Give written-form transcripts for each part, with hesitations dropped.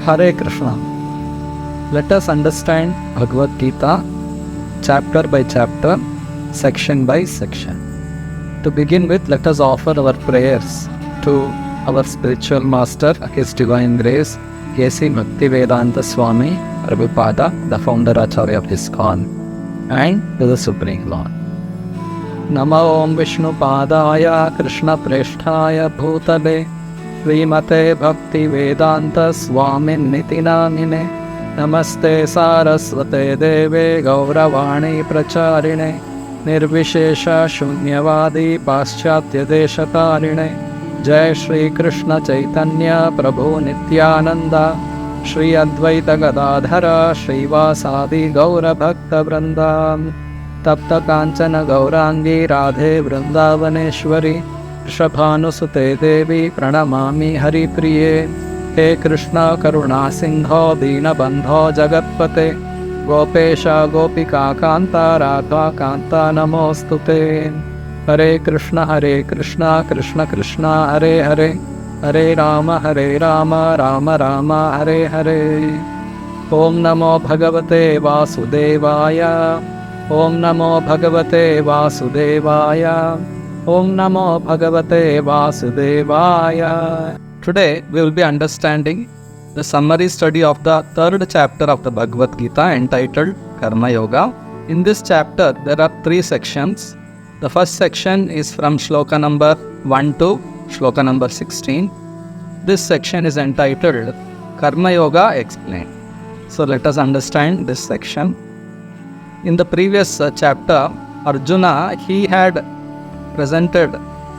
Hare Krishna. Let us understand Bhagavad Gita chapter by chapter, section by section. To begin with, let us offer our prayers to our spiritual master, His Divine Grace, A.C. Bhaktivedanta Swami Prabhupada, the founder Acharya of ISKCON, and to the Supreme Lord. Namo Om Vishnu Padaya Krishna Presthaya Bhutale Srimate Bhakti Vedanta Swami Nitinamine Namaste Saraswate Deve Gauravani Pracharine Nirvishesha Shunyavadi Paschatya Deshatarine Jai Shri Krishna Chaitanya Prabhu Nityananda Shri Advaita Gadadhara Shri Vasadi Gaura Bhakta Vrindam Tapta Kanchana Gaurangi Radhe Vrindavaneshwari Shabhanusute Devi Pranamami Hari Priye He Krishna Karuna Sindho Dina Bandho Jagatpate Gopesha Gopika Kanta Radha Kanta Namostute Hare Krishna Krishna Krishna Hare Hare Hare Rama Rama Rama Hare Hare Om Namo Bhagavate Vasudevaya Om Namo Bhagavate Vasudevaya Om Namo Bhagavate Vasudevaya. Today we will be understanding the summary study of the third chapter of the Bhagavad Gita entitled Karma Yoga. In this chapter there are three sections. The first section is from Shloka number 1 to Shloka number 16. This section is entitled Karma Yoga Explained. So let us understand this section. In the previous chapter, Arjuna, he had presented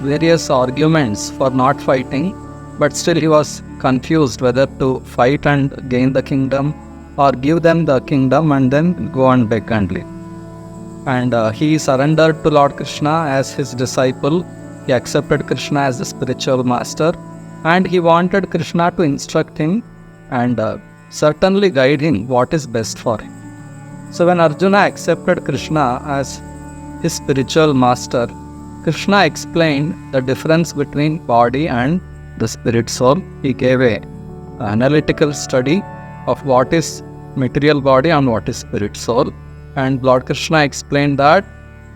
various arguments for not fighting, but still he was confused whether to fight and gain the kingdom or give them the kingdom and then go and beg and live. And he surrendered to Lord Krishna as his disciple. He accepted Krishna as the spiritual master and he wanted Krishna to instruct him and certainly guide him what is best for him. So when Arjuna accepted Krishna as his spiritual master, Krishna explained the difference between body and the spirit soul. He gave an analytical study of what is material body and what is spirit soul. And Lord Krishna explained that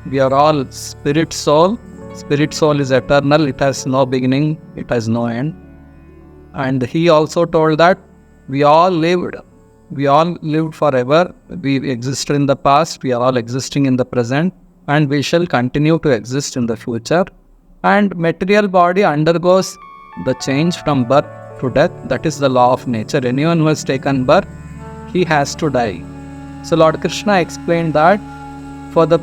we are all spirit soul. Spirit soul is eternal. It has no beginning. It has no end. And he also told that we all lived forever. We existed in the past. We are all existing in the present. And we shall continue to exist in the future. And material body undergoes the change from birth to death. That is the law of nature. Anyone who has taken birth, he has to die. So Lord Krishna explained that for the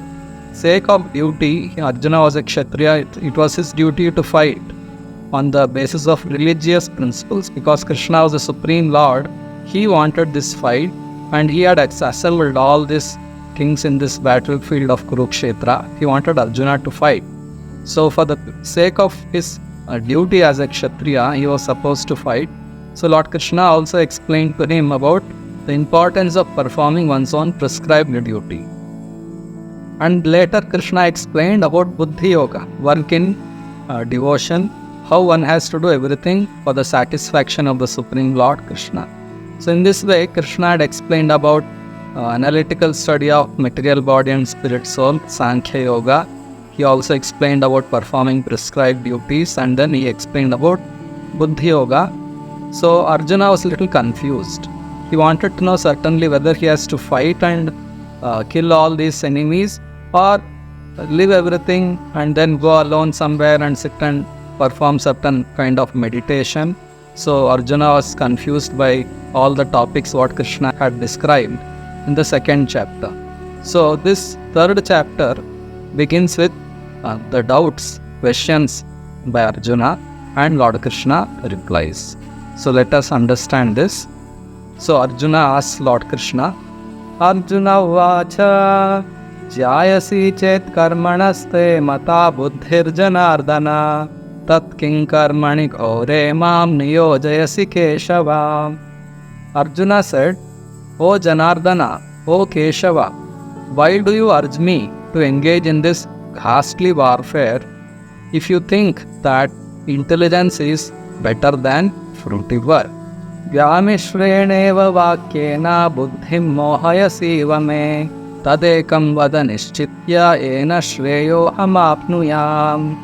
sake of duty, Arjuna was a Kshatriya. It was his duty to fight on the basis of religious principles. Because Krishna was the Supreme Lord, he wanted this fight and he had assembled all these things in this battlefield of Kurukshetra. He wanted Arjuna to fight. So for the sake of his duty as a Kshatriya, he was supposed to fight. So Lord Krishna also explained to him about the importance of performing one's own prescribed duty. And later Krishna explained about Buddhi Yoga, work in devotion, how one has to do everything for the satisfaction of the Supreme Lord Krishna. So in this way, Krishna had explained about analytical study of material body and spirit soul, Sankhya Yoga. He also explained about performing prescribed duties and then he explained about Buddhi Yoga. So Arjuna was a little confused. He wanted to know certainly whether he has to fight and kill all these enemies or leave everything and then go alone somewhere and sit and perform certain kind of meditation. So Arjuna was confused by all the topics what Krishna had described in the second chapter. So this third chapter begins with the doubts, questions by Arjuna and Lord Krishna replies. So let us understand this. So Arjuna asks Lord Krishna, Arjuna vacha jayasi chet karmanaste mata buddhir janardana tat kinkarmani ghore mam niyojayasi Keshava. Arjuna said, O Janardana, O Keshava, why do you urge me to engage in this ghastly warfare if you think that intelligence is better than fruitivar? Vyamishreneva vakyena buddhim mohayasiva me tadekam vada nischitya ena shreyo hamapnuyam.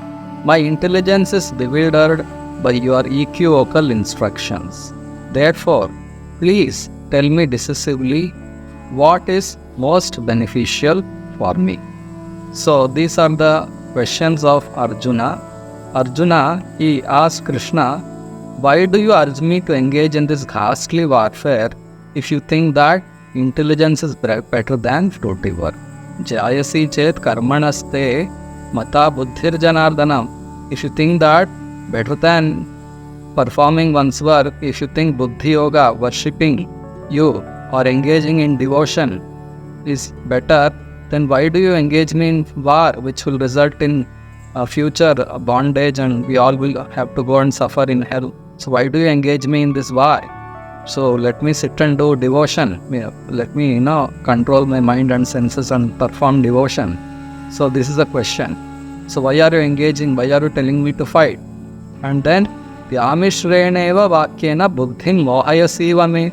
My intelligence is bewildered by your equivocal instructions. Therefore, please tell me decisively what is most beneficial for me. So these are the questions of Arjuna. Arjuna, he asked Krishna, why do you urge me to engage in this ghastly warfare if you think that intelligence is better than fruitivar? Jayasi chet karmanaste mata buddhir janardanam. If you think that better than performing one's work, if you think buddhi yoga, worshipping you or engaging in devotion is better, then why do you engage me in war which will result in a future bondage and we all will have to go and suffer in hell? So why do you engage me in this war? So let me sit and do devotion. Let me, control my mind and senses and perform devotion. So this is a question. So why are you engaging? Why are you telling me to fight? And then, Vyamishreneva vakyena buddhim mohayasiva me.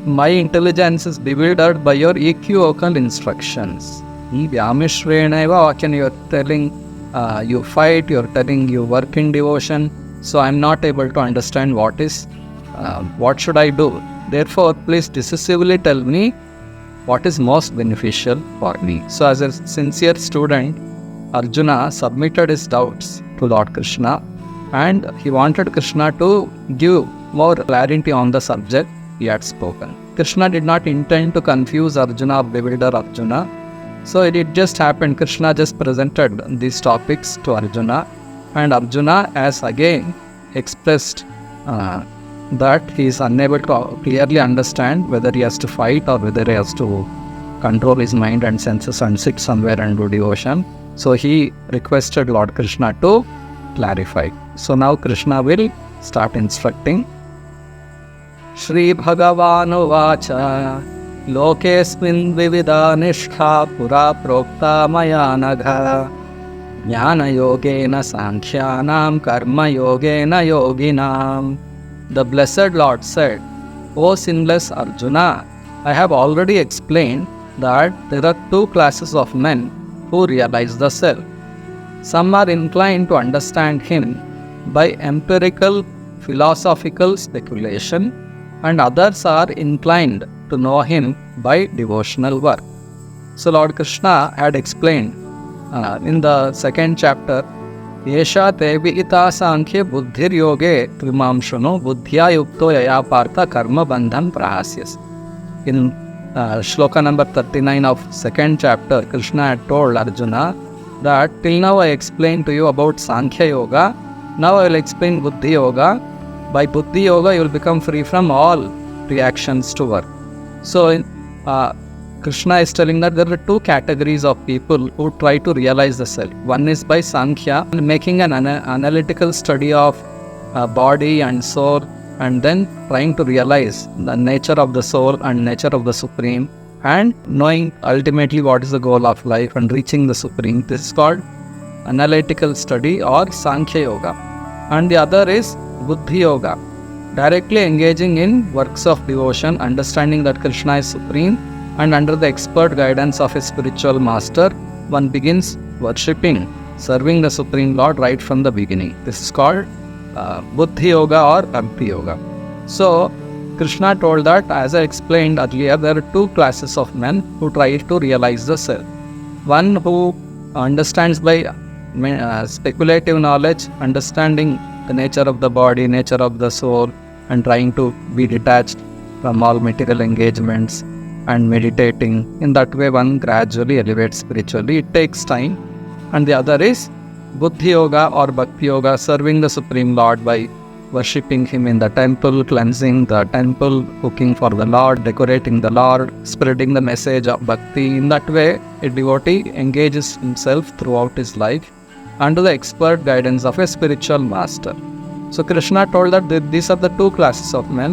My intelligence is bewildered by your equivocal instructions. Vyamishreneva vakyena, you are telling you fight, you are telling you work in devotion. So I am not able to understand what should I do. Therefore, please decisively tell me what is most beneficial for me. So as a sincere student, Arjuna submitted his doubts to Lord Krishna and he wanted Krishna to give more clarity on the subject he had spoken. Krishna did not intend to confuse Arjuna or bewilder Arjuna. So it just happened, Krishna just presented these topics to Arjuna, and Arjuna has again expressed that he is unable to clearly understand whether he has to fight or whether he has to control his mind and senses and sit somewhere and do devotion. So he requested Lord Krishna to clarify. So now Krishna will start instructing. Shri Bhagavanu Vacha Lokesmin Vivida Nishtha Pura Prokta Maya Nagha Jnana Yogena Sankhyanam Karma Yogena Yoginam. The Blessed Lord said, O sinless Arjuna, I have already explained that there are two classes of men who realize the self. Some are inclined to understand him by empirical philosophical speculation, and others are inclined to know him by devotional work. So Lord Krishna had explained in the second chapter, Yesha tevi ita sankhya buddhir yoge tvimam shruno buddhya yukto yaya partha karma bandhan prahasyas. In Shloka number 39 of second chapter, Krishna had told Arjuna that till now I explained to you about Sankhya Yoga, now I will explain Buddhi Yoga. By Buddhi Yoga, you will become free from all reactions to work. So Krishna is telling that there are two categories of people who try to realize the self. One is by Sankhya, making an analytical study of body and soul, and then trying to realize the nature of the soul and nature of the Supreme, and knowing ultimately what is the goal of life and reaching the Supreme. This is called analytical study or Sankhya Yoga. And the other is Buddhi Yoga, directly engaging in works of devotion, understanding that Krishna is Supreme, and under the expert guidance of a spiritual master, one begins worshipping, serving the Supreme Lord right from the beginning. This is called Buddhi Yoga or Bhakti Yoga. So Krishna told that, as I explained earlier, there are two classes of men who try to realize the self. One who understands by speculative knowledge, understanding the nature of the body, nature of the soul, and trying to be detached from all material engagements and meditating. In that way, one gradually elevates spiritually. It takes time. And the other is Buddhi Yoga or Bhakti Yoga, serving the Supreme Lord by worshipping Him in the temple, cleansing the temple, cooking for the Lord, decorating the Lord, spreading the message of Bhakti. In that way, a devotee engages himself throughout his life under the expert guidance of a spiritual master. So Krishna told that these are the two classes of men.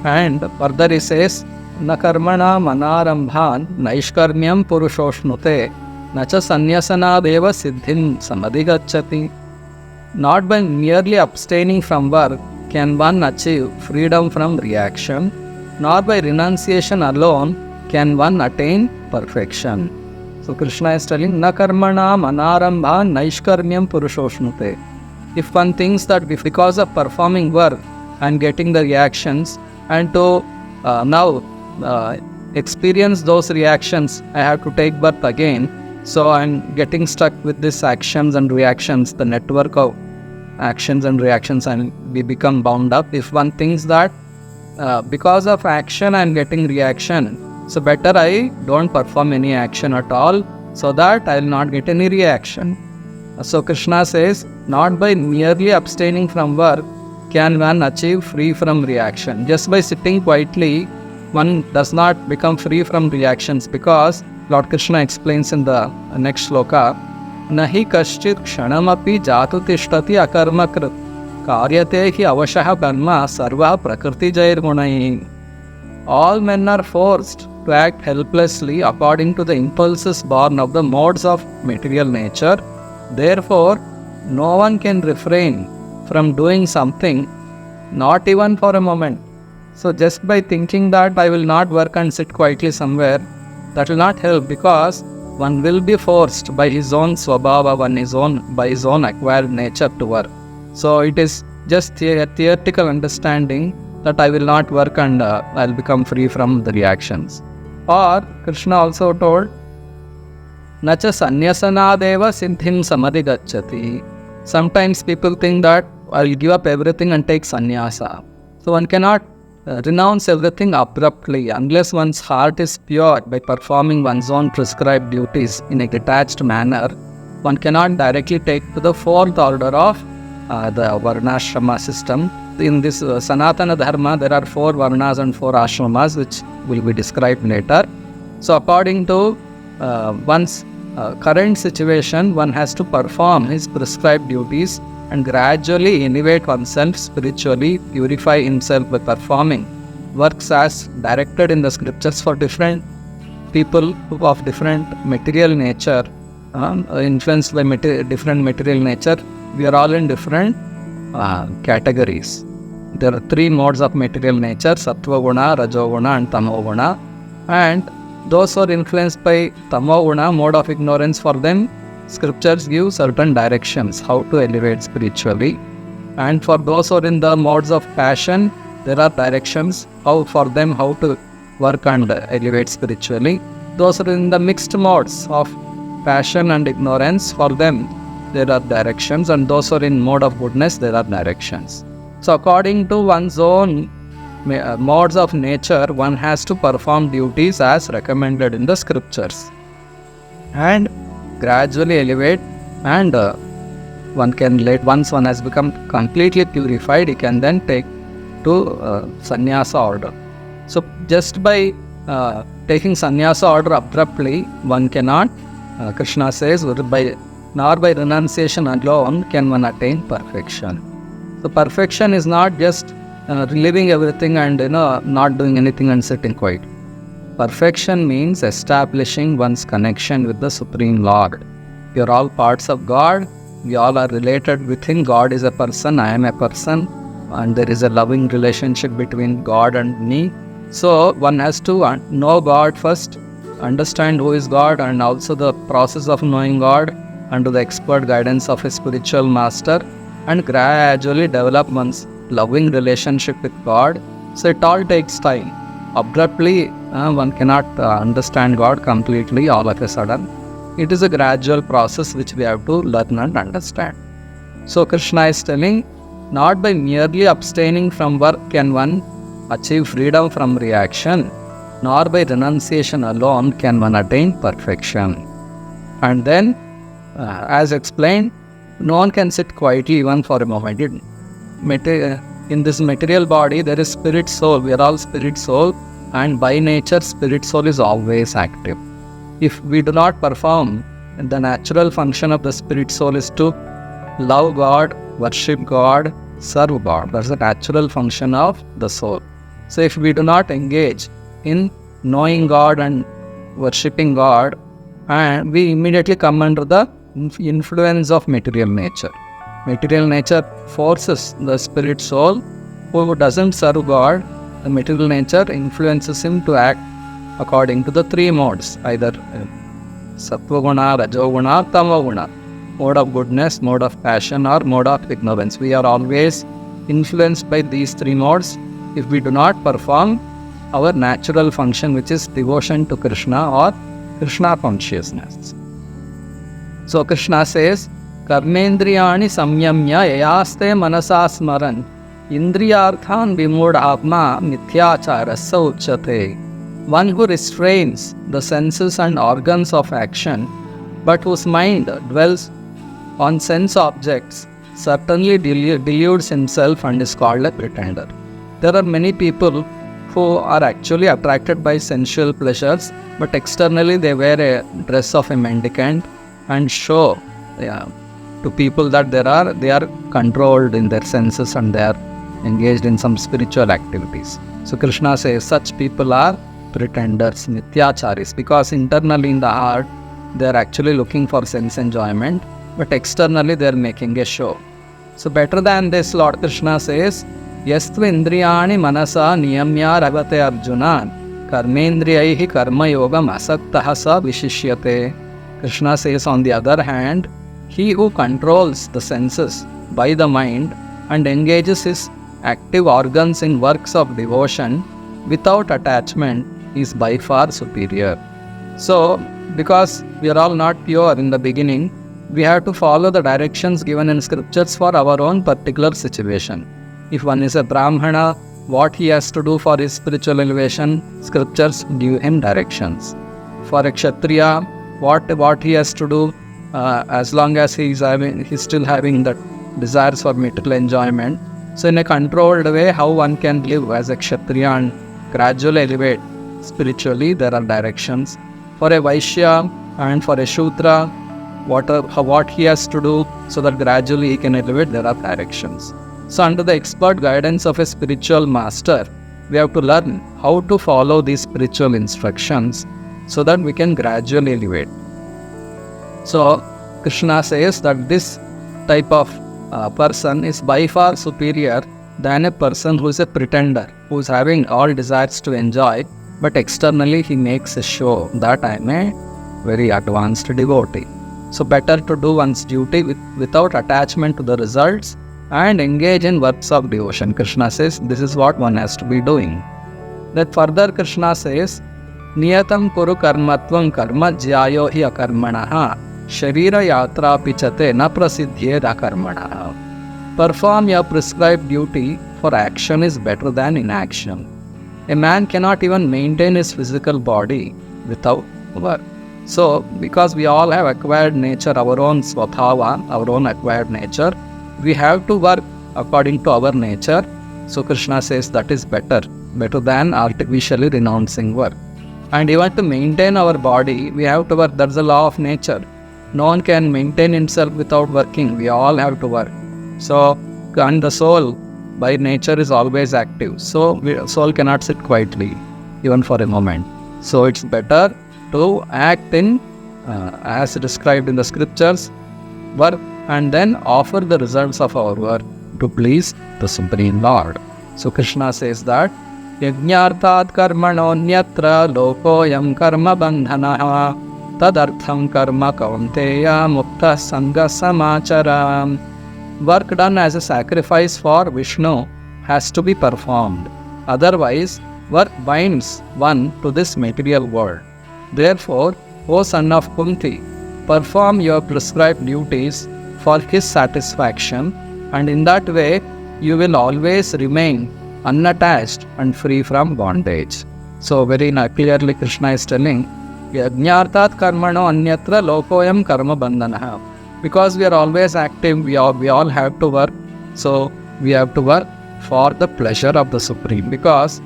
And further he says, Na karmana manarambhan naishkarmyam purushoshnute nacha sanyasanadeva siddhim samadhigacchati. Not by merely abstaining from work can one achieve freedom from reaction, nor by renunciation alone can one attain perfection. So Krishna is telling, Na karmana manarambhan naishkarmyam purushoshnute. If one thinks that because of performing work and getting the reactions, and to now experience those reactions, I have to take birth again. So I'm getting stuck with these actions and reactions, the network of actions and reactions, and we become bound up. If one thinks that because of action I'm getting reaction, so better I don't perform any action at all, so that I will not get any reaction. So Krishna says, not by merely abstaining from work can one achieve free from reaction. Just by sitting quietly, one does not become free from reactions, because Lord Krishna explains in the next shloka, Nahi kaschit kshanamapi jatu tishtati akarmakrit karyate hi avashaha karma sarva prakriti jairgunai. All men are forced to act helplessly according to the impulses born of the modes of material nature. Therefore, no one can refrain from doing something, not even for a moment. So just by thinking that I will not work and sit quietly somewhere, that will not help, because one will be forced by his own swabhava, by his own acquired nature to work. So it is just a theoretical understanding that I will not work and I will become free from the reactions. Or Krishna also told, Nacha sanyasanadeva siddhim samadhigacchati. Sometimes people think that I will give up everything and take sannyasa. So one cannot renounce everything abruptly unless one's heart is pure by performing one's own prescribed duties in a detached manner. One cannot directly take to the fourth order of the varnashrama system. In this Sanatana Dharma, there are 4 varnas and 4 ashramas, which will be described later. So according to one's current situation, one has to perform his prescribed duties and gradually elevate oneself spiritually, purify himself by performing works as directed in the scriptures for different people of different material nature, influenced by different material nature. We are all in different categories. There are 3 modes of material nature, Sattva Guna, Rajo Guna and Tamo Guna. And those who are influenced by Tamo Guna, mode of ignorance, for them scriptures give certain directions how to elevate spiritually. And for those who are in the modes of passion, there are directions how to work and elevate spiritually. Those who are in the mixed modes of passion and ignorance, for them there are directions, and those who are in mode of goodness, there are directions. So according to one's own modes of nature, one has to perform duties as recommended in the scriptures and gradually elevate, and one can once one has become completely purified, he can then take to sannyasa order. So just by taking sannyasa order abruptly, one cannot, Krishna says, nor by renunciation alone can one attain perfection. So perfection is not just leaving everything and not doing anything and sitting quiet. Perfection means establishing one's connection with the Supreme Lord. We are all parts of God. We all are related with Him. God is a person, I am a person, and there is a loving relationship between God and me. So one has to know God first, understand who is God, and also the process of knowing God under the expert guidance of a spiritual master, and gradually develop one's loving relationship with God. So it all takes time. Abruptly, one cannot understand God completely all of a sudden. It is a gradual process which we have to learn and understand. So Krishna is telling, not by merely abstaining from work can one achieve freedom from reaction, nor by renunciation alone can one attain perfection. And then, as explained, no one can sit quietly even for a moment. In this material body, there is spirit soul. We are all spirit soul, and by nature, spirit soul is always active. If we do not perform the natural function of the spirit soul is to love God, worship God, serve God. That's the natural function of the soul. So if we do not engage in knowing God and worshipping God, and we immediately come under the influence of material nature. Material nature forces the spirit soul who doesn't serve God. The material nature influences him to act according to the three modes, either sattva guna, rajoguna, tamoguna, mode of goodness, mode of passion, or mode of ignorance. We are always influenced by these three modes if we do not perform our natural function, which is devotion to Krishna or Krishna consciousness. So Krishna says, Karmendriyani samyamya yayaste manasa smaran indriyarthan vimudhatma mithyacharasya uchyate. One who restrains the senses and organs of action, but whose mind dwells on sense objects, certainly deludes himself and is called a pretender. There are many people who are actually attracted by sensual pleasures, but externally they wear a dress of a mendicant and show to people that they are controlled in their senses and they are engaged in some spiritual activities. So Krishna says such people are pretenders, mithyacharis, because internally in the heart they are actually looking for sense enjoyment, but externally they are making a show. So better than this, Lord Krishna says, Yastva indriyani manasa niyamya ravate arjuna karmendriyaihi karma yogam asaktaha sa vishishyate. Krishna says, on the other hand, he who controls the senses by the mind and engages his active organs in works of devotion without attachment is by far superior. So, because we are all not pure in the beginning, we have to follow the directions given in scriptures for our own particular situation. If one is a Brahmana, what he has to do for his spiritual elevation, scriptures give him directions. For a Kshatriya, what he has to do, as long as he's still having the desires for material enjoyment. So in a controlled way, how one can live as a Kshatriya and gradually elevate spiritually, there are directions. For a Vaishya and for a Shudra, what he has to do so that gradually he can elevate, there are directions. So under the expert guidance of a spiritual master, we have to learn how to follow these spiritual instructions so that we can gradually elevate. So Krishna says that this type of person is by far superior than a person who is a pretender, who is having all desires to enjoy, but externally he makes a show that I am a very advanced devotee. So better to do one's duty without attachment to the results and engage in works of devotion. Krishna says this is what one has to be doing. Then further Krishna says, Niyatam kuru karmatvam karma jyayo hi akarmanaha sharira yatra pichate na prasiddhyed akarmanaha. Perform your prescribed duty, for action is better than inaction. A man cannot even maintain his physical body without work. So, because we all have acquired nature, our own swabhava, our own acquired nature, we have to work according to our nature. So Krishna says that is better than artificially renouncing work. And even to maintain our body, we have to work. That's the law of nature. No one can maintain himself without working. We all have to work. So, and the soul by nature is always active. So, soul cannot sit quietly, even for a moment. So, it's better to act in, as described in the scriptures, work and then offer the results of our work to please the Supreme Lord. So, Krishna says that, Yajñarthat karmanonyatra lokoyam karma bandhanaha tadartham karma kaunteya mukta sangha samachara. Work done as a sacrifice for Vishnu has to be performed. Otherwise, work binds one to this material world. Therefore, O son of Kunti, perform your prescribed duties for his satisfaction, and in that way you will always remain unattached and free from bondage. So very clearly Krishna is telling, Yajñarthat karmano anyatra lokoyam karma bandhanaha. Because we are always active, we all have to work. So we have to work for the pleasure of the Supreme. Because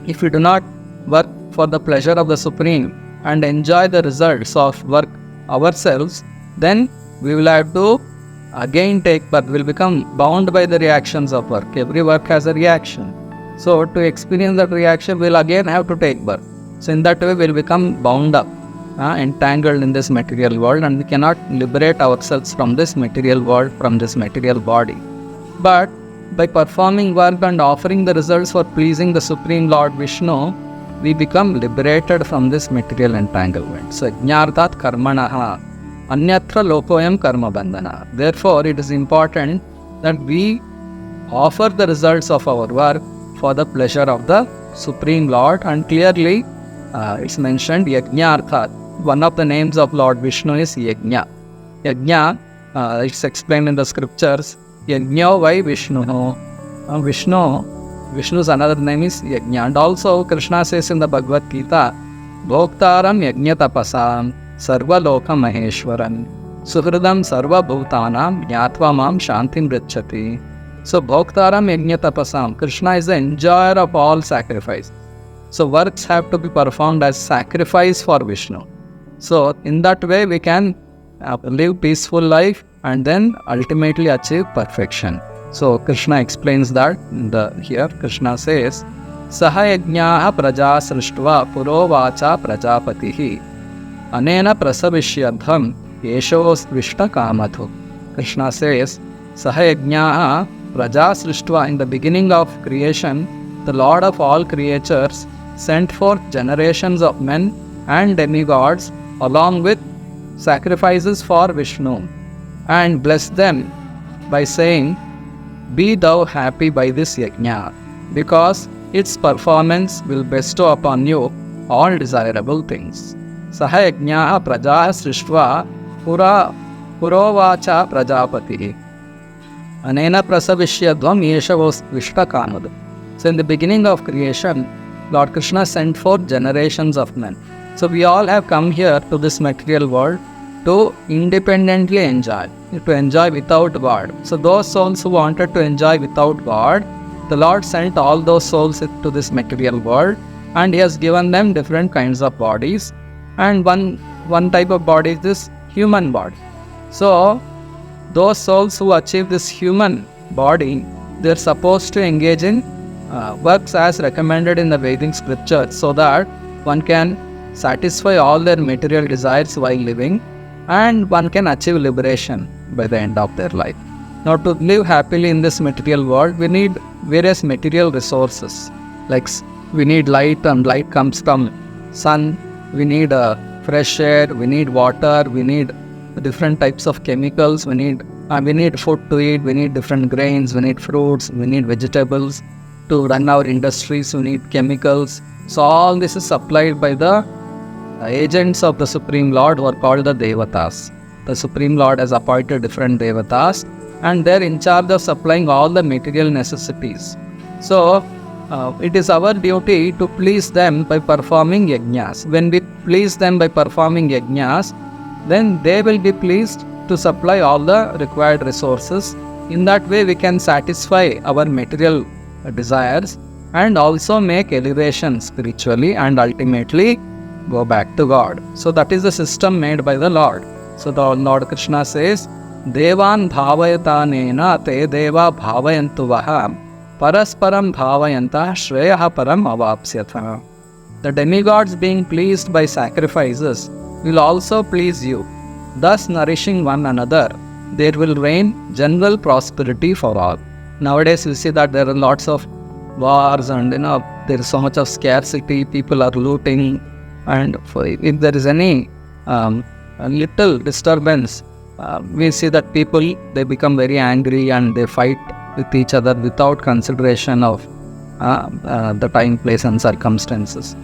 if we do not work for the pleasure of the Supreme and enjoy the results of work ourselves, then we will have to again take birth. We'll become bound by the reactions of work. Every work has a reaction. So to experience that reaction, we'll again have to take birth. So in that way, we'll become bound up, entangled in this material world, and we cannot liberate ourselves from this material world, from this material body. But by performing work and offering the results for pleasing the Supreme Lord Vishnu, we become liberated from this material entanglement. So, jnartat karmanaha, anyatra lokoyam karma bandhana. Therefore, it is important that we offer the results of our work for the pleasure of the Supreme Lord. And clearly, it's mentioned yajnarthat. One of the names of Lord Vishnu is Yajna. Yajna, it's explained in the scriptures. Yajna vai Vishnu. Vishnu's another name is Yajna. And also Krishna says in the Bhagavad Gita, Bhoktaram Yajna tapasam sarva loka maheshwaram suhridam sarva bhutanam jnatva mam shantim richati. So Bhoktaram Yajna tapasam, Krishna is the enjoyer of all sacrifice. So works have to be performed as sacrifice for Vishnu. So in that way we can live peaceful life and then ultimately achieve perfection. So Krishna explains that here. Krishna says, Saha yajñāha praja srishtva puro vacha prajapatihi anena prasavishyadham yeshos vishta kamathu. Krishna says, Saha yajñāha praja srishtva, in the beginning of creation, the Lord of all creatures sent forth generations of men and demigods along with sacrifices for Vishnu, and blessed them by saying, Be thou happy by this yajna, because its performance will bestow upon you all desirable things. Saha yajñāha prajaha srishtva purovacha prajapatihi anena prasavishyadvam yeshavos vishtakamad. So in the beginning of creation, Lord Krishna sent forth generations of men. So we all have come here to this material world to independently enjoy, to enjoy without God. So those souls who wanted to enjoy without God, the Lord sent all those souls to this material world, and He has given them different kinds of bodies. And one type of body is this human body. So those souls who achieve this human body, they are supposed to engage in works as recommended in the Vedic scriptures, so that one can satisfy all their material desires while living, and one can achieve liberation by the end of their life. Now, to live happily in this material world, we need various material resources. Like we need light, and light comes from sun. We need fresh air. We need water. We need different types of chemicals. We need food to eat. We need different grains. We need fruits. We need vegetables. To run our industries, we need chemicals. So all this is supplied by the agents of the Supreme Lord, who are called the Devatas. The Supreme Lord has appointed different Devatas, and they are in charge of supplying all the material necessities. So it is our duty to please them by performing yajñas. When we please them by performing yajñas, then they will be pleased to supply all the required resources. In that way, we can satisfy our material desires and also make elevation spiritually and ultimately go back to God. So that is the system made by the Lord. So the Lord Krishna says, Devan bhavayatanena te deva bhavayantu vaha parasparam bhavayanta shreyaha param avapsyatha. The demigods, being pleased by sacrifices, will also please you, thus nourishing one another. There will reign general prosperity for all. Nowadays we see that there are lots of wars, and there is so much of scarcity, people are looting, and if there is any little disturbance, we see that people, they become very angry and they fight with each other without consideration of the time, place and circumstances.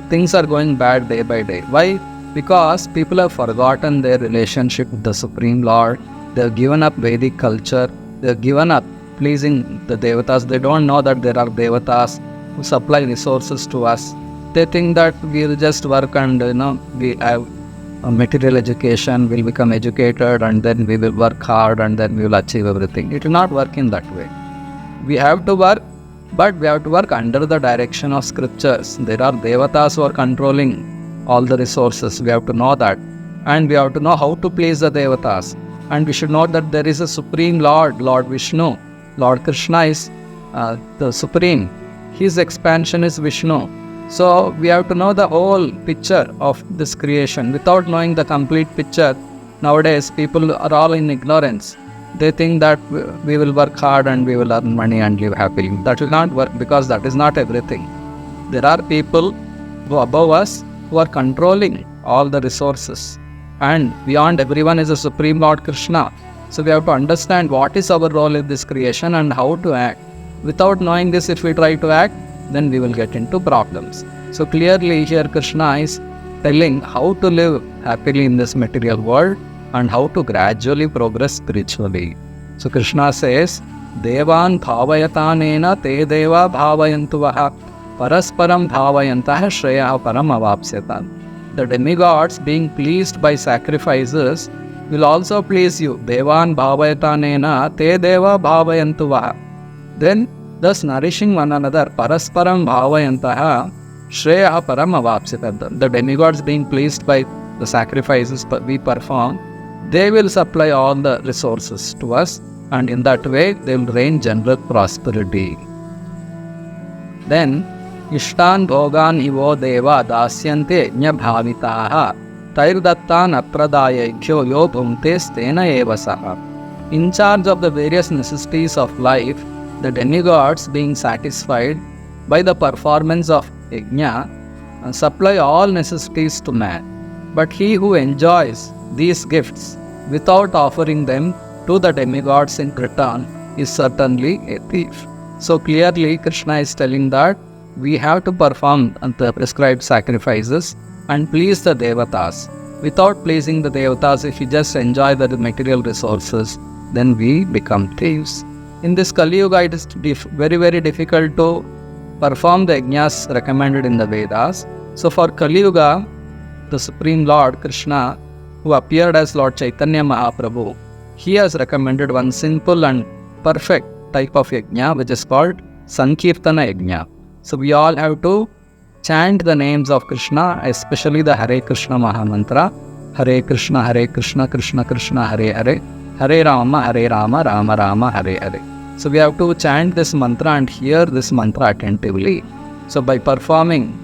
Things are going bad day by day. Why? Because people have forgotten their relationship with the Supreme Lord. They have given up Vedic culture. They have given up pleasing the Devatas. They don't know that there are Devatas who supply resources to us. They think that we'll just work and we have a material education, we'll become educated, and then we will work hard and then we will achieve everything. It will not work in that way. We have to work, but we have to work under the direction of scriptures. There are Devatas who are controlling all the resources. We have to know that. and we have to know how to please the devatas. And we should know that there is a Supreme Lord, Lord Vishnu. Lord Krishna is the Supreme. His expansion is Vishnu. So we have to know the whole picture of this creation. Without knowing the complete picture, nowadays people are all in ignorance. They think that we will work hard and we will earn money and live happily. That will not work, because that is not everything. There are people who above us who are controlling all the resources. And beyond everyone is a Supreme Lord Krishna. So we have to understand what is our role in this creation and how to act. Without knowing this, if we try to act, then we will get into problems. So clearly here Krishna is telling how to live happily in this material world and how to gradually progress spiritually. So Krishna says, Devan bhavayatanena te deva bhavayantuvaha parasparam bhavayantaha shreya param avapsyatan. The demigods, being pleased by sacrifices, will also please you. Devan bhavayatanena te deva bhavayantuvaha. Then, thus nourishing one another, parasparam bhavayantaha shreya param avapsyatan. The demigods, being pleased by the sacrifices we perform, they will supply all the resources to us, and in that way they will reign general prosperity. Then, Ishtan bhogan ivo deva dasyante yajna bhavitaha tairdattan apradayekyo yo bhumte stena eva saha. In charge of the various necessities of life, the demigods, being satisfied by the performance of yajna, supply all necessities to man. But he who enjoys these gifts without offering them to the demigods in return is certainly a thief. So clearly Krishna is telling that we have to perform the prescribed sacrifices and please the devatas. Without pleasing the devatas, if we just enjoy the material resources, then we become thieves. In this Kali Yuga, it is very, very difficult to perform the yajnas recommended in the Vedas. So for Kali Yuga, the Supreme Lord Krishna, who appeared as Lord Chaitanya Mahaprabhu, he has recommended one simple and perfect type of yajna, which is called Sankirtana Yajna. So we all have to chant the names of Krishna, especially the Hare Krishna Mahamantra. Hare Krishna, Krishna Krishna, Hare Hare, Hare Rama, Rama Rama, Hare Hare. So we have to chant this mantra and hear this mantra attentively. So by performing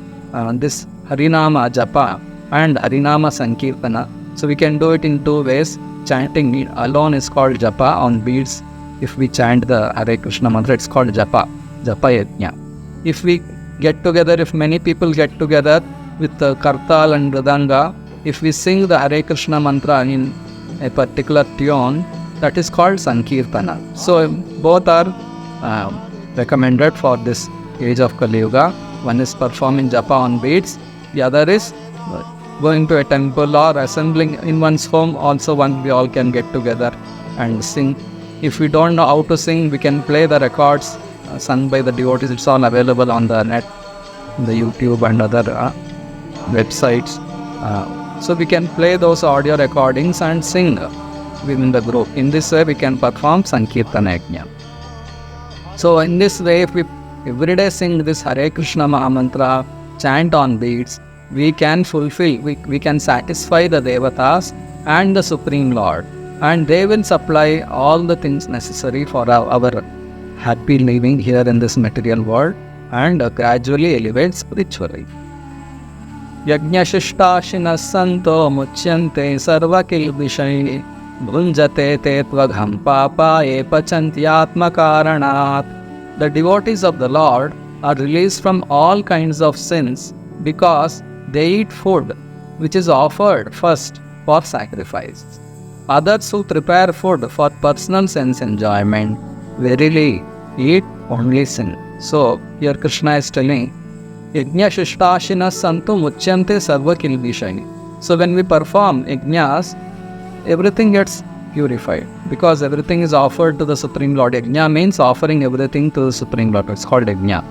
this Harinama Japa and Harinama Sankirtana, so we can do it in two ways. Chanting it alone is called Japa on beads. If we chant the Hare Krishna mantra, it's called Japa Yajna. If we get together, if many people get together with the Kartal and Mridanga, if we sing the Hare Krishna mantra in a particular tune, that is called Sankirtana. So both are recommended for this age of Kali Yuga. One is performing Japa on beads, the other is going to a temple or assembling in one's home. Also we all can get together and sing. If we don't know how to sing, we can play the records sung by the devotees. It's all available on the net, the YouTube and other websites. So we can play those audio recordings and sing within the group. In this way we can perform Sankirtana Yajna. So in this way, if we every day sing this Hare Krishna Mahamantra, chant on beads, we can fulfill, we can satisfy the devatas and the Supreme Lord, and they will supply all the things necessary for our happy living here in this material world and gradually elevate spiritually. Yajnashishtashinas santo muchyante sarvakilvishai bhunjate te tvagham papa epachantyatma karanat. The devotees of the Lord are released from all kinds of sins because they eat food which is offered first for sacrifice. Others who prepare food for personal sense enjoyment verily eat only sin. So here Krishna is telling, Yajna Shishtashina Santu Muchyante Sarva Kilvishani. So when we perform yajnas, everything gets purified because everything is offered to the Supreme Lord. Yajna means offering everything to the Supreme Lord. It's called yajna.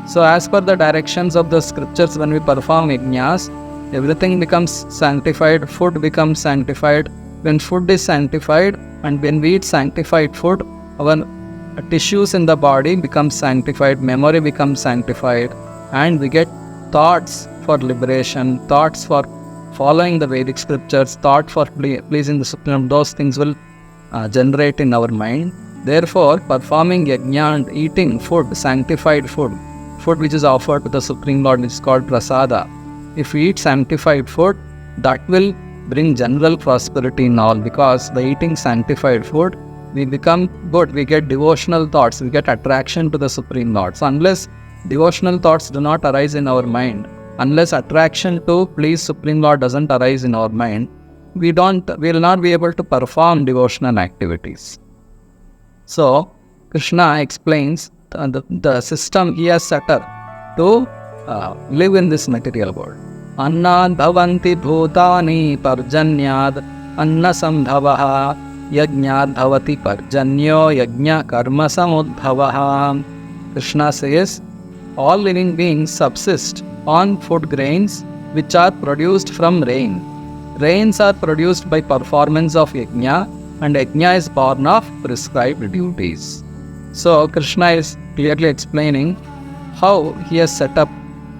So as per the directions of the scriptures, when we perform yajnas, everything becomes sanctified, food becomes sanctified. When food is sanctified and when we eat sanctified food, our tissues in the body become sanctified, memory becomes sanctified, and we get thoughts for liberation, thoughts for following the Vedic scriptures, thought for pleasing the Supreme, those things will generate in our mind. Therefore, performing yajna and eating food, sanctified food which is offered to the Supreme Lord, which is called prasada. If we eat sanctified food, that will bring general prosperity in all, because by eating sanctified food, we become good, we get devotional thoughts, we get attraction to the Supreme Lord. So unless devotional thoughts do not arise in our mind, unless attraction to please Supreme Lord doesn't arise in our mind, we will not be able to perform devotional activities. So Krishna explains the system he has set up to live in this material world. Annad bhavanti bhutani parjanyad anna sambhavaha yajnad bhavati parjanyo yajna karma samudbhavaha. Krishna says, all living beings subsist on food grains which are produced from rain. Rains are produced by performance of yajna, and yajna is born of prescribed duties. So Krishna is clearly explaining how he has set up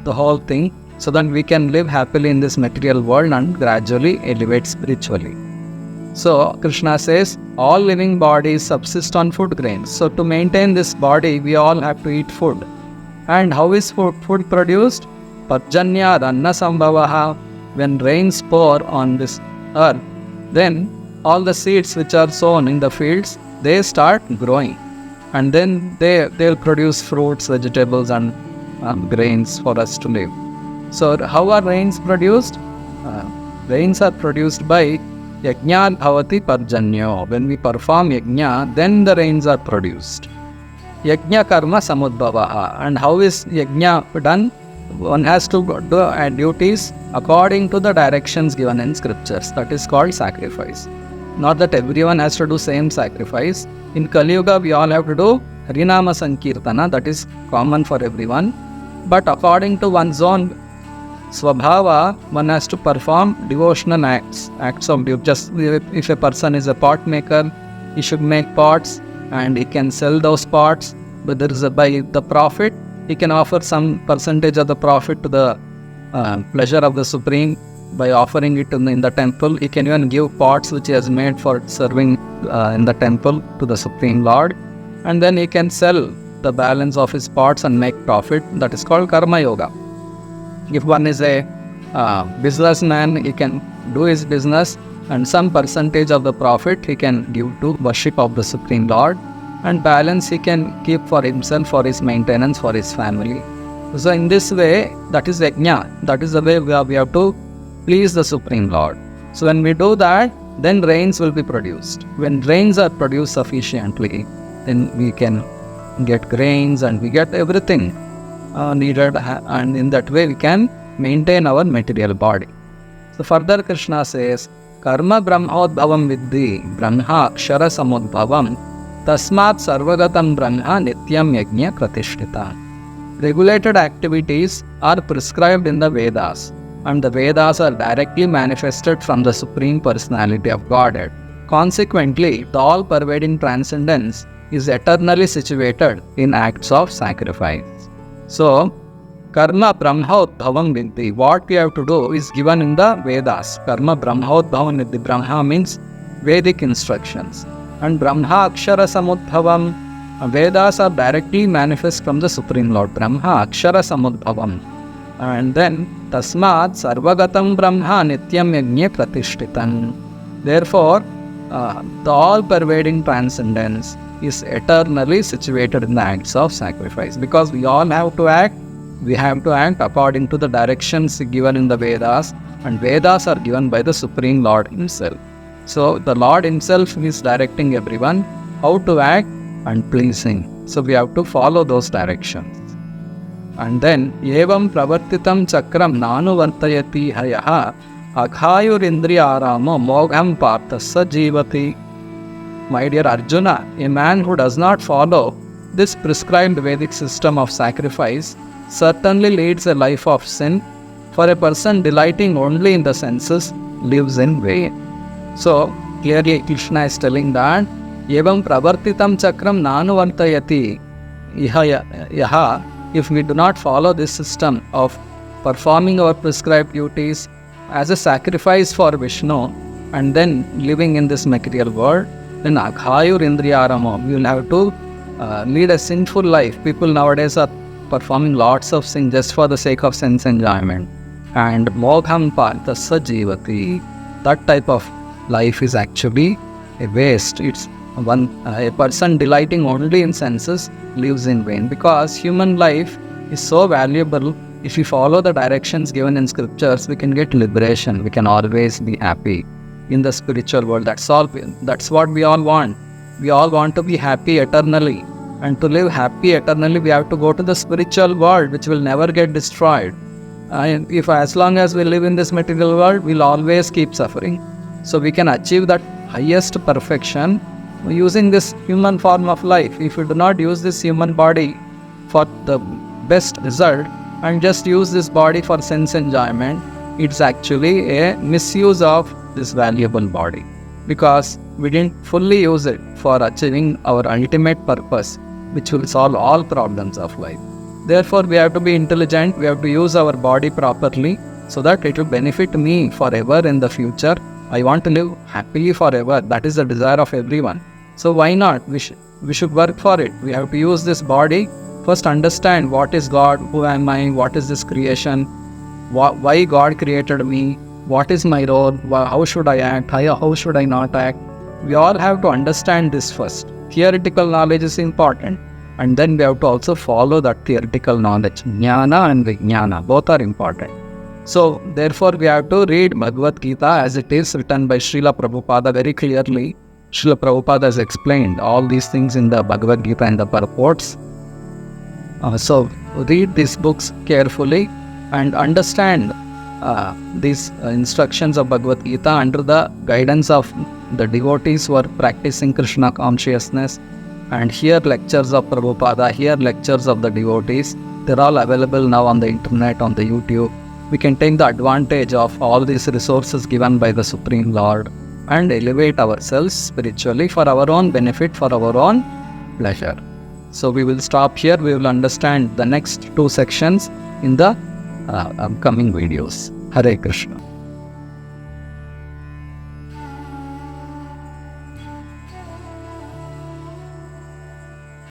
the whole thing so that we can live happily in this material world and gradually elevate spiritually. So Krishna says all living bodies subsist on food grains. So to maintain this body, we all have to eat food. And how is food produced? Parjanya anna sambhavaha. When rains pour on this earth, then all the seeds which are sown in the fields, they start growing. And then they'll produce fruits, vegetables and grains for us to live. So how are rains produced? Rains are produced by yajna bhavati parjanyo. When we perform yajna, then the rains are produced. Yajna karma samudbhavaha. And how is yajna done? One has to do duties according to the directions given in scriptures. That is called sacrifice. Not that everyone has to do same sacrifice. In Kali Yuga, we all have to do Harinama Sankirtana. That is common for everyone. But according to one's own swabhava, one has to perform devotional acts of duty. Just if a person is a pot maker, he should make pots and he can sell those pots. But by the profit, he can offer some percentage of the profit to the pleasure of the Supreme by offering it in the temple. He can even give pots which he has made for serving in the temple to the Supreme Lord. And then he can sell the balance of his pots and make profit. That is called Karma Yoga. If one is a businessman, he can do his business and some percentage of the profit he can give to worship of the Supreme Lord. And balance he can keep for himself, for his maintenance, for his family. So in this way, that is yajna. That is the way we have to please the Supreme Lord. So when we do that, then rains will be produced. When rains are produced sufficiently, then we can get grains and we get everything needed, and in that way we can maintain our material body. So further Krishna says, Karma brahmodbhavam viddhi brahma akshara samudbhavam tasmat sarvagatam brahma nityam yajna pratishtita. Regulated activities are prescribed in the Vedas, and the Vedas are directly manifested from the Supreme Personality of Godhead. Consequently, the all-pervading transcendence is eternally situated in acts of sacrifice. So, Karma Brahmaodbhavam Viddhi. What we have to do is given in the Vedas. Karma Brahmaodbhavam Viddhi. Brahma means Vedic instructions. And Brahma Akshara Samudbhavam. Vedas are directly manifest from the Supreme Lord. Brahma Akshara Samudbhavam. And then Tasmat Sarvagatam Brahma Nityam Yajna Pratishtitan. Therefore, the all-pervading transcendence is eternally situated in the acts of sacrifice. Because we all have to act, we have to act according to the directions given in the Vedas, and Vedas are given by the Supreme Lord Himself. So the Lord Himself is directing everyone how to act and please Him. So we have to follow those directions. And then, Evam pravartitam chakram nanu vartayati hayaha akhayur indriya aramo mogham parthasa jivati. My dear Arjuna, a man who does not follow this prescribed Vedic system of sacrifice certainly leads a life of sin, for a person delighting only in the senses lives in vain. So, clearly Krishna is telling that, Evam pravartitam chakram nanu vartayati yaha. If we do not follow this system of performing our prescribed duties, as a sacrifice for Vishnu and then living in this material world, then aghayur indriyaramam, you will have to lead a sinful life. People nowadays are performing lots of sin just for the sake of sense enjoyment. And mogham parthasa jivati, that type of life is actually a waste. It's a person delighting only in senses lives in vain, because human life is so valuable. If we follow the directions given in scriptures, we can get liberation. We can always be happy in the spiritual world. That's all. That's what we all want. We all want to be happy eternally. And to live happy eternally, we have to go to the spiritual world, which will never get destroyed. And if as long as we live in this material world, we'll always keep suffering. So we can achieve that highest perfection using this human form of life. If you do not use this human body for the best result and just use this body for sense enjoyment, it's actually a misuse of this valuable body, because we didn't fully use it for achieving our ultimate purpose, which will solve all problems of life. Therefore, we have to be intelligent. We have to use our body properly so that it will benefit me forever in the future. I want to live happily forever. That is the desire of everyone. So why not? We should work for it. We have to use this body. First understand what is God, who am I, what is this creation, why God created me, what is my role, how should I act, how should I not act. We all have to understand this first. Theoretical knowledge is important, and then we have to also follow that theoretical knowledge. Jnana and Vijnana, both are important. So therefore we have to read Bhagavad Gita as it is written by Srila Prabhupada very clearly. Srila Prabhupada has explained all these things in the Bhagavad Gita and the purports. So read these books carefully and understand these instructions of Bhagavad Gita under the guidance of the devotees who are practicing Krishna consciousness, and hear lectures of Prabhupada, hear lectures of the devotees. They're all available now on the internet, on the YouTube. We can take the advantage of all these resources given by the Supreme Lord and elevate ourselves spiritually for our own benefit, for our own pleasure. So we will stop here. We will understand the next two sections in the upcoming videos. Hare Krishna.